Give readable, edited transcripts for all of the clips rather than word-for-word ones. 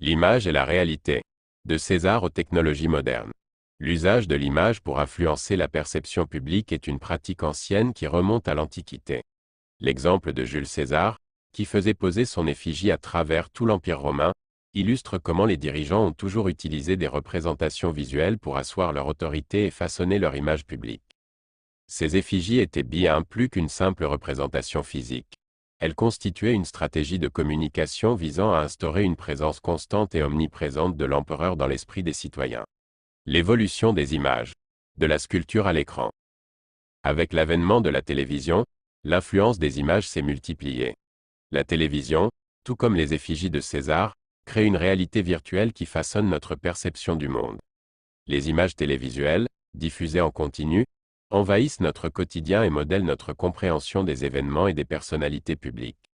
L'image et la réalité. De César aux technologies modernes. L'usage de l'image pour influencer la perception publique est une pratique ancienne qui remonte à l'Antiquité. L'exemple de Jules César, qui faisait poser son effigie à travers tout l'Empire romain, illustre comment les dirigeants ont toujours utilisé des représentations visuelles pour asseoir leur autorité et façonner leur image publique. Ces effigies étaient bien plus qu'une simple représentation physique. Elles constituaient une stratégie de communication visant à instaurer une présence constante et omniprésente de l'empereur dans l'esprit des citoyens. L'évolution des images. De la sculpture à l'écran. Avec l'avènement de la télévision, l'influence des images s'est multipliée. La télévision, tout comme les effigies de César, crée une réalité virtuelle qui façonne notre perception du monde. Les images télévisuelles, diffusées en continu, envahissent notre quotidien et modèlent notre compréhension des événements et des personnalités publiques.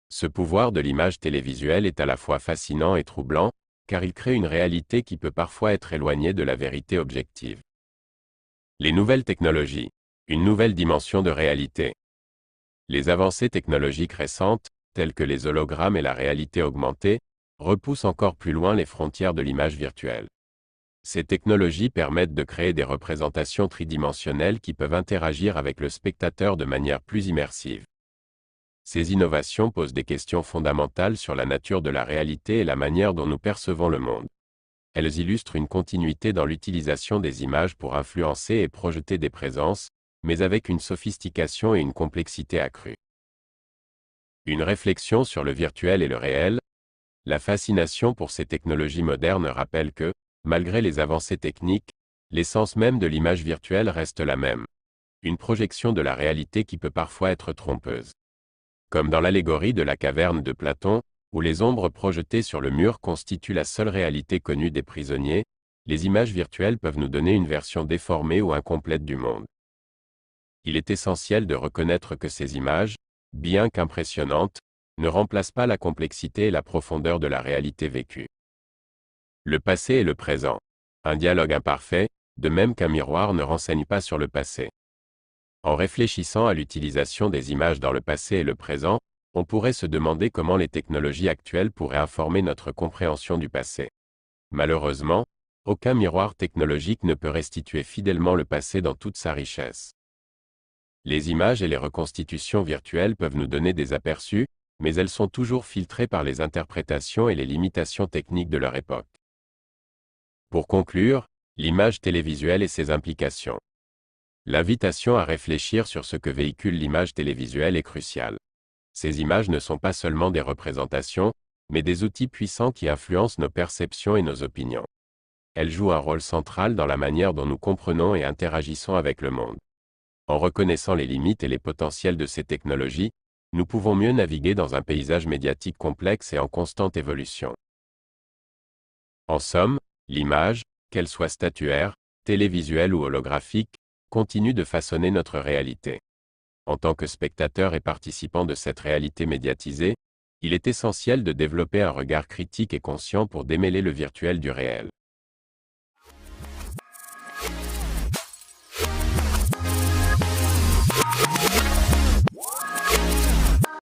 Ce pouvoir de l'image télévisuelle est à la fois fascinant et troublant, car il crée une réalité qui peut parfois être éloignée de la vérité objective. Les nouvelles technologies. Une nouvelle dimension de réalité. Les avancées technologiques récentes, telles que les hologrammes et la réalité augmentée, repoussent encore plus loin les frontières de l'image virtuelle. Ces technologies permettent de créer des représentations tridimensionnelles qui peuvent interagir avec le spectateur de manière plus immersive. Ces innovations posent des questions fondamentales sur la nature de la réalité et la manière dont nous percevons le monde. Elles illustrent une continuité dans l'utilisation des images pour influencer et projeter des présences, mais avec une sophistication et une complexité accrues. Une réflexion sur le virtuel et le réel. La fascination pour ces technologies modernes rappelle que, malgré les avancées techniques, l'essence même de l'image virtuelle reste la même. Une projection de la réalité qui peut parfois être trompeuse. Comme dans l'allégorie de la caverne de Platon, où les ombres projetées sur le mur constituent la seule réalité connue des prisonniers, les images virtuelles peuvent nous donner une version déformée ou incomplète du monde. Il est essentiel de reconnaître que ces images, bien qu'impressionnantes, ne remplacent pas la complexité et la profondeur de la réalité vécue. Le passé et le présent. Un dialogue imparfait, de même qu'un miroir ne renseigne pas sur le passé. En réfléchissant à l'utilisation des images dans le passé et le présent, on pourrait se demander comment les technologies actuelles pourraient informer notre compréhension du passé. Malheureusement, aucun miroir technologique ne peut restituer fidèlement le passé dans toute sa richesse. Les images et les reconstitutions virtuelles peuvent nous donner des aperçus, mais elles sont toujours filtrées par les interprétations et les limitations techniques de leur époque. Pour conclure, l'image télévisuelle et ses implications. L'invitation à réfléchir sur ce que véhicule l'image télévisuelle est cruciale. Ces images ne sont pas seulement des représentations, mais des outils puissants qui influencent nos perceptions et nos opinions. Elles jouent un rôle central dans la manière dont nous comprenons et interagissons avec le monde. En reconnaissant les limites et les potentiels de ces technologies, nous pouvons mieux naviguer dans un paysage médiatique complexe et en constante évolution. En somme, l'image, qu'elle soit statuaire, télévisuelle ou holographique, continue de façonner notre réalité. En tant que spectateur et participant de cette réalité médiatisée, il est essentiel de développer un regard critique et conscient pour démêler le virtuel du réel.